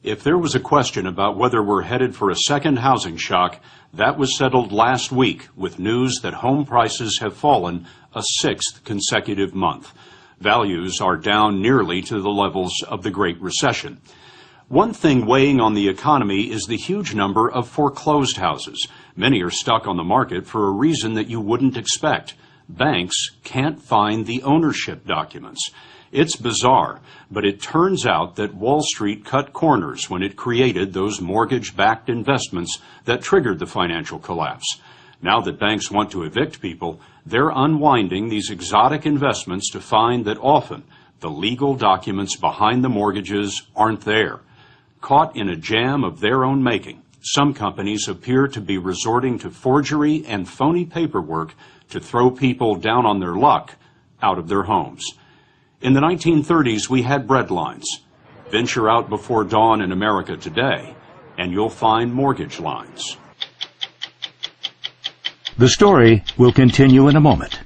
If there was a question about whether we're headed for a second housing shock, that was settled last week with news that home prices have fallen a sixth consecutive month. Values are down nearly to the levels of the Great Recession. One thing weighing on the economy is the huge number of foreclosed houses. Many are stuck on the market for a reason that you wouldn't expect. Banks can't find the ownership documents. It's bizarre, but it turns out that Wall Street cut corners when it created those mortgage-backed investments that triggered the financial collapse. Now that banks want to evict people, they're unwinding these exotic investments to find that often the legal documents behind the mortgages aren't there. Caught in a jam of their own making, some companies appear to be resorting to forgery and phony paperwork to throw people down on their luck out of their homes. In the 1930s, we had bread lines. Venture out before dawn in America today, and you'll find mortgage lines. The story will continue in a moment.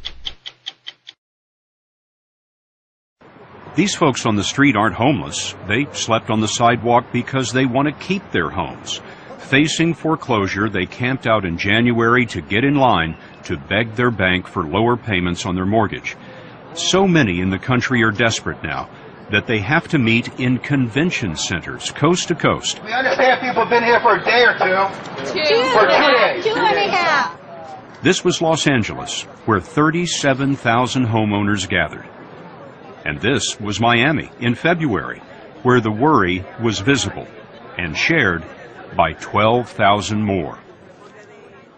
These folks on the street aren't homeless. They slept on the sidewalk because they want to keep their homes. Facing foreclosure, they camped out in January to get in line to beg their bank for lower payments on their mortgage. So many in the country are desperate now that they have to meet in convention centers coast to coast. We understand people have been here for a day or two. For 2 days. 2.5. This was Los Angeles, where 37,000 homeowners gathered. And this was Miami in February, where the worry was visible and shared by 12,000 more.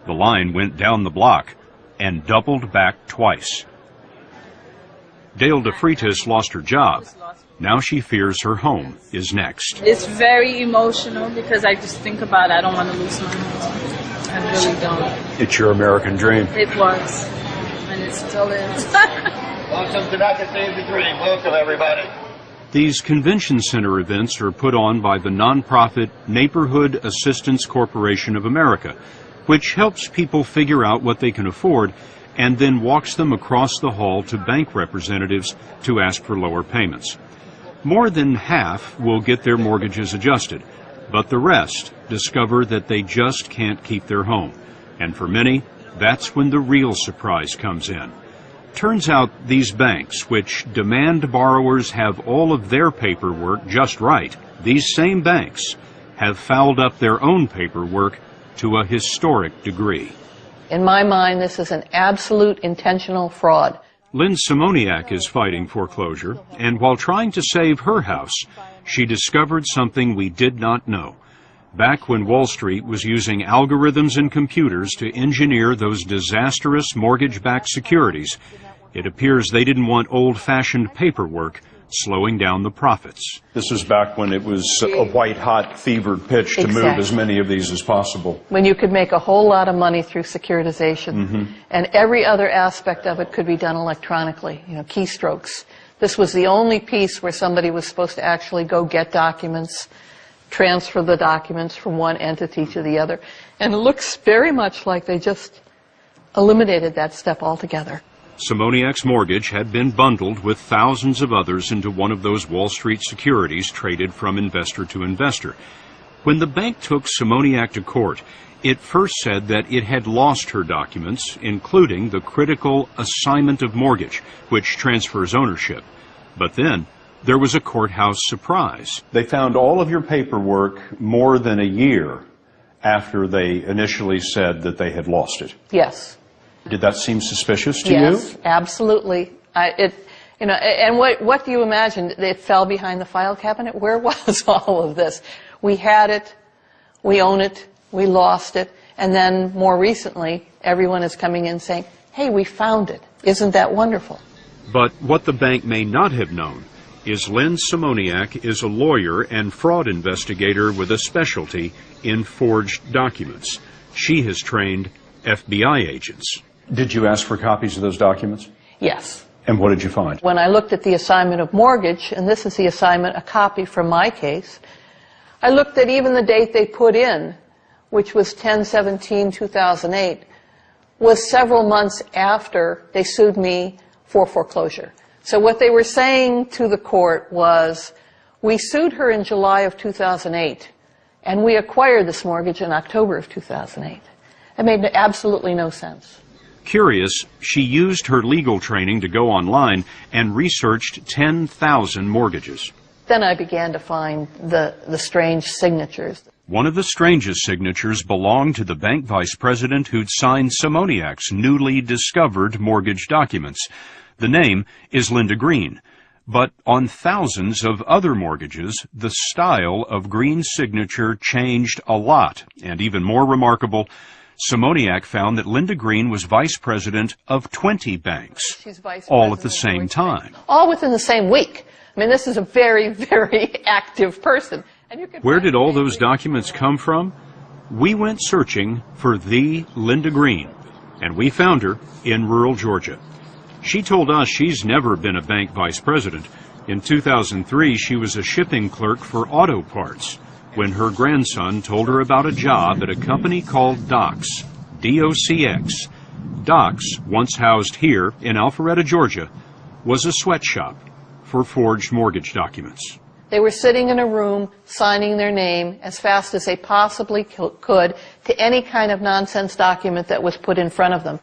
The line went down the block and doubled back twice. Dale DeFreitas lost her job. Now she fears her home is next. It's very emotional because I just think about it. I don't want to lose my home. I really don't. It's your American dream. It was, and it still is. Welcome to Not the Save the Dream. Welcome, everybody. These convention center events are put on by the nonprofit Neighborhood Assistance Corporation of America, which helps people figure out what they can afford and then walks them across the hall to bank representatives to ask for lower payments. More than half will get their mortgages adjusted, but the rest discover that they just can't keep their home. And for many, that's when the real surprise comes in. Turns out these banks, which demand borrowers have all of their paperwork just right, these same banks have fouled up their own paperwork to a historic degree. In my mind, this is an absolute intentional fraud. Lynn Simoniak is fighting foreclosure, and while trying to save her house, she discovered something we did not know. Back when Wall Street was using algorithms and computers to engineer those disastrous mortgage-backed securities, it appears they didn't want old-fashioned paperwork slowing down the profits. This is back when it was a white-hot, fevered pitch to move as many of these as possible. When you could make a whole lot of money through securitization, and every other aspect of it could be done electronically, keystrokes. This was the only piece where somebody was supposed to actually go get documents, transfer the documents from one entity to the other. And it looks very much like they just eliminated that step altogether. Simoniak's mortgage had been bundled with thousands of others into one of those Wall Street securities traded from investor to investor. When the bank took Simoniak to court, it first said that it had lost her documents, including the critical assignment of mortgage, which transfers ownership. But then there was a courthouse surprise. They found all of your paperwork more than a year after they initially said that they had lost it. Yes. Did that seem suspicious to you? Yes, absolutely. And what do you imagine? It fell behind the file cabinet? Where was all of this? We had it, we own it, we lost it, and then more recently, everyone is coming in saying, hey, we found it. Isn't that wonderful? But what the bank may not have known is Lynn Simoniak is a lawyer and fraud investigator with a specialty in forged documents. She has trained FBI agents. Did you ask for copies of those documents? Yes. And what did you find? When I looked at the assignment of mortgage, and this is the assignment, a copy from my case, I looked at even the date they put in, which was 10/17/2008, was several months after they sued me for foreclosure. So what they were saying to the court was, We sued her in July of 2008, and we acquired this mortgage in October of 2008. It made absolutely no sense. Curious, she used her legal training to go online and researched 10,000 mortgages. Then I began to find the strange signatures. One of the strangest signatures belonged to the bank vice president who'd signed Simoniak's newly discovered mortgage documents. The name is Linda Green. But on thousands of other mortgages, the style of Green's signature changed a lot. And even more remarkable, Simoniak found that Linda Green was vice president of 20 banks, She's vice all at president the of same Deutsche time. Bank. All within the same week. I mean, this is a very, very active person. And you can Where find did all Linda those Green documents come from? We went searching for the Linda Green, and we found her in rural Georgia. She told us she's never been a bank vice president. In 2003, she was a shipping clerk for auto parts when her grandson told her about a job at a company called Docs, D-O-C-X. Docs, once housed here in Alpharetta, Georgia, was a sweatshop for forged mortgage documents. They were sitting in a room signing their name as fast as they possibly could to any kind of nonsense document that was put in front of them.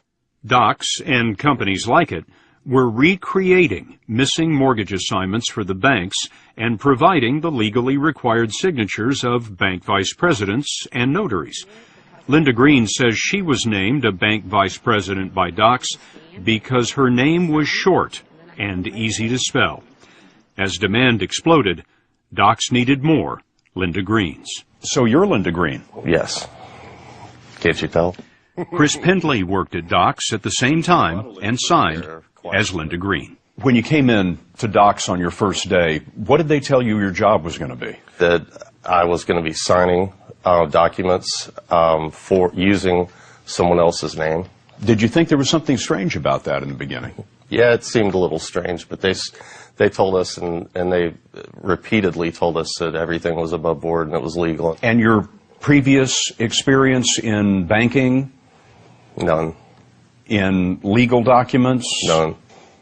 Docs and companies like it were recreating missing mortgage assignments for the banks and providing the legally required signatures of bank vice presidents and notaries. Linda Green says she was named a bank vice president by Docs because her name was short and easy to spell. As demand exploded, Docs needed more Linda Greens. So you're Linda Green. Yes. Can't you tell? Chris Pendley worked at Docs at the same time and signed as Linda Green. When you came in to Docs on your first day, what did they tell you your job was going to be? That I was going to be signing documents for using someone else's name. Did you think there was something strange about that in the beginning? Yeah, it seemed a little strange, but they told us and they repeatedly told us that everything was above board and it was legal. And your previous experience in banking? None. In legal documents? None.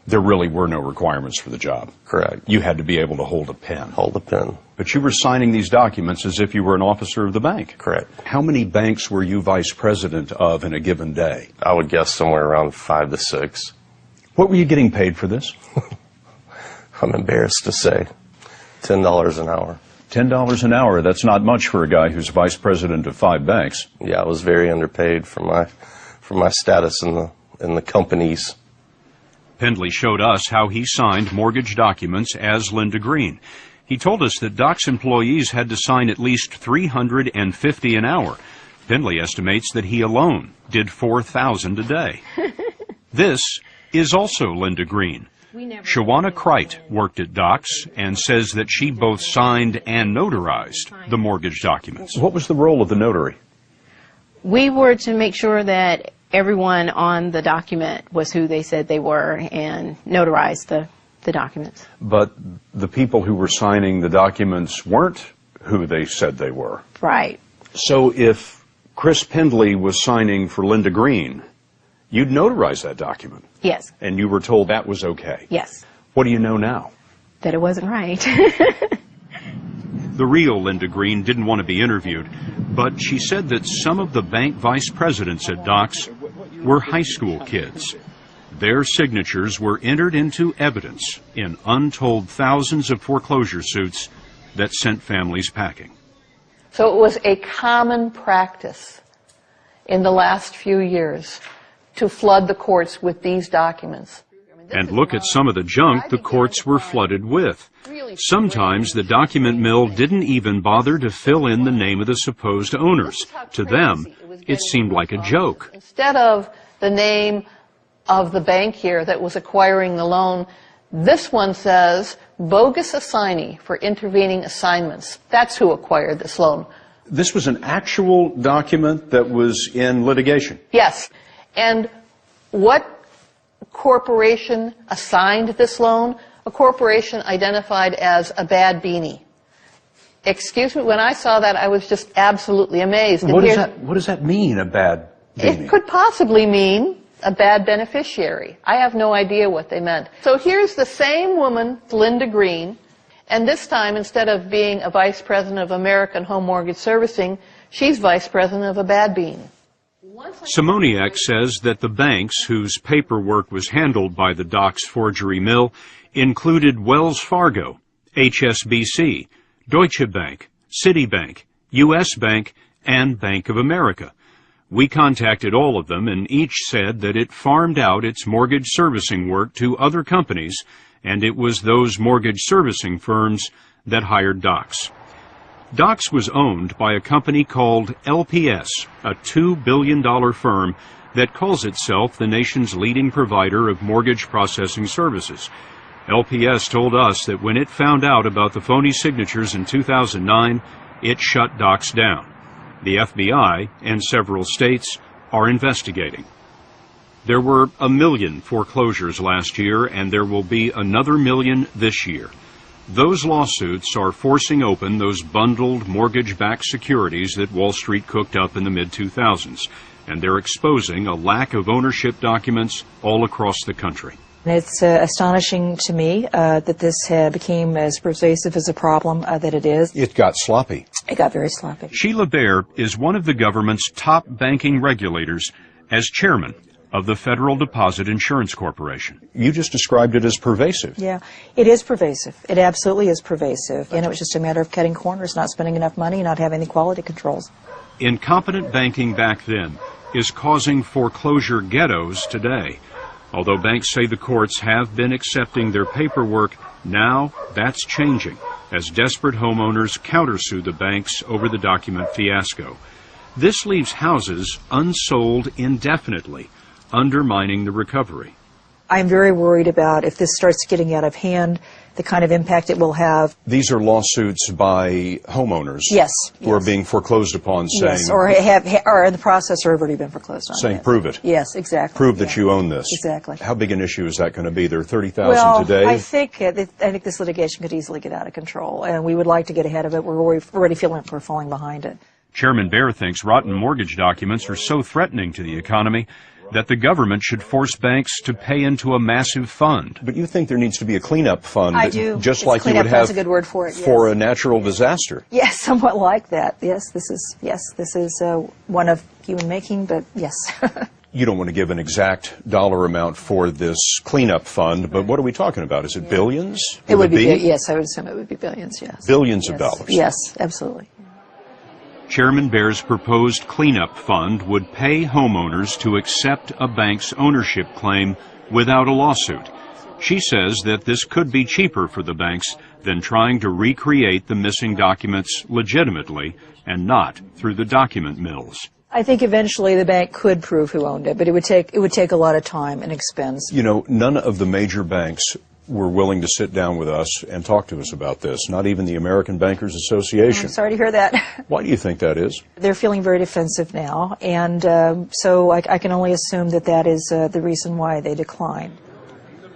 There really were no requirements for the job. Correct. You had to be able to hold a pen. Hold a pen. But you were signing these documents as if you were an officer of the bank. Correct. How many banks were you vice president of in a given day? I would guess somewhere around 5 to 6. What were you getting paid for this? I'm embarrassed to say. $10 an hour. $10 an hour, that's not much for a guy who's vice president of 5 banks. Yeah, I was very underpaid for my status in the companies. Pendley showed us how he signed mortgage documents as Linda Green. He told us that Docs employees had to sign at least $350 an hour. Pendley estimates that he alone did 4,000 a day. This is also Linda Green. Shawana Kreit worked at Docs and says that she both signed and notarized the mortgage documents. What was the role of the notary? We were to make sure that everyone on the document was who they said they were and notarized the documents. But the people who were signing the documents weren't who they said they were. Right. So if Chris Pendley was signing for Linda Green, you'd notarize that document. Yes. And you were told that was okay. Yes. What do you know now? That it wasn't right. The real Linda Green didn't want to be interviewed, but she said that some of the bank vice presidents at Docs were high school kids. Their signatures were entered into evidence in untold thousands of foreclosure suits that sent families packing. So it was a common practice in the last few years to flood the courts with these documents. And look at some of the junk the courts were flooded with. Sometimes the document mill didn't even bother to fill in the name of the supposed owners. To them, it seemed like a joke. Instead of the name of the bank here that was acquiring the loan, this one says bogus assignee for intervening assignments. That's who acquired this loan. This was an actual document that was in litigation? Yes. And what corporation assigned this loan? A corporation identified as a Bad Beanie. Excuse me, when I saw that, I was just absolutely amazed. What does that mean, a bad beanie? It could possibly mean a bad beneficiary. I have no idea what they meant. So here's the same woman, Linda Green, And this time, instead of being a vice president of American Home Mortgage Servicing, she's vice president of a bad bean. Simoniak says that the banks whose paperwork was handled by the Docks forgery mill included Wells Fargo, HSBC, Deutsche Bank, Citibank, U.S. Bank, and Bank of America. We contacted all of them, and each said that it farmed out its mortgage servicing work to other companies, and it was those mortgage servicing firms that hired Docks. Docks was owned by a company called LPS, a $2 billion firm that calls itself the nation's leading provider of mortgage processing services. LPS told us that when it found out about the phony signatures in 2009, it shut Docks down. The FBI and several states are investigating. There were 1 million foreclosures last year, and there will be another 1 million this year. Those lawsuits are forcing open those bundled mortgage-backed securities that Wall Street cooked up in the mid-2000s, and they're exposing a lack of ownership documents all across the country. It's astonishing to me that this became as pervasive as a problem that it is. It got sloppy. It got very sloppy. Sheila Bair is one of the government's top banking regulators as chairman of the Federal Deposit Insurance Corporation. You just described it as pervasive. Yeah, it is pervasive. It absolutely is pervasive. And it was just a matter of cutting corners, not spending enough money, not having the quality controls. Incompetent banking back then is causing foreclosure ghettos today. Although banks say the courts have been accepting their paperwork, now that's changing as desperate homeowners countersue the banks over the document fiasco. This leaves houses unsold indefinitely, undermining the recovery. I'm very worried about if this starts getting out of hand, the kind of impact it will have. These are lawsuits by homeowners. Yes. Who are being foreclosed upon, saying... Yes, or in the process or have already been foreclosed on. Saying, yes. prove it. Yes, exactly. Prove that you own this. Exactly. How big an issue is that going to be? There are 30,000 today? I think this litigation could easily get out of control, and we would like to get ahead of it. We're already feeling like we're falling behind it. Chairman Bair thinks rotten mortgage documents are so threatening to the economy that the government should force banks to pay into a massive fund. But you think there needs to be a cleanup fund, I do. just like you would have a good word for it, yes. for a natural disaster? Yes, somewhat like that. Yes, this is one of human making, but yes. You don't want to give an exact dollar amount for this cleanup fund, but what are we talking about? Is it billions? It would be, yes, I would assume it would be billions, yes. Billions of dollars? Yes, absolutely. Chairman Bair's proposed cleanup fund would pay homeowners to accept a bank's ownership claim without a lawsuit. She says that this could be cheaper for the banks than trying to recreate the missing documents legitimately and not through the document mills. I think eventually the bank could prove who owned it, but it would take a lot of time and expense. You know, none of the major banks were willing to sit down with us and talk to us about this, not even the American Bankers Association. I'm sorry to hear that. Why do you think that is? They're feeling very defensive now, and so I can only assume that is the reason why they declined.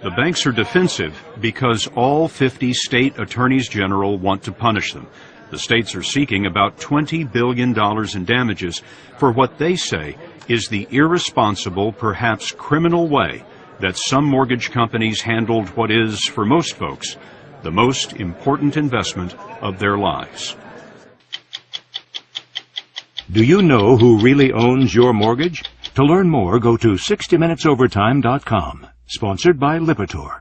The banks are defensive because all 50 state attorneys general want to punish them. The states are seeking about $20 billion in damages for what they say is the irresponsible, perhaps criminal way that some mortgage companies handled what is, for most folks, the most important investment of their lives. Do you know who really owns your mortgage? To learn more, go to 60minutesovertime.com. Sponsored by Lipitor.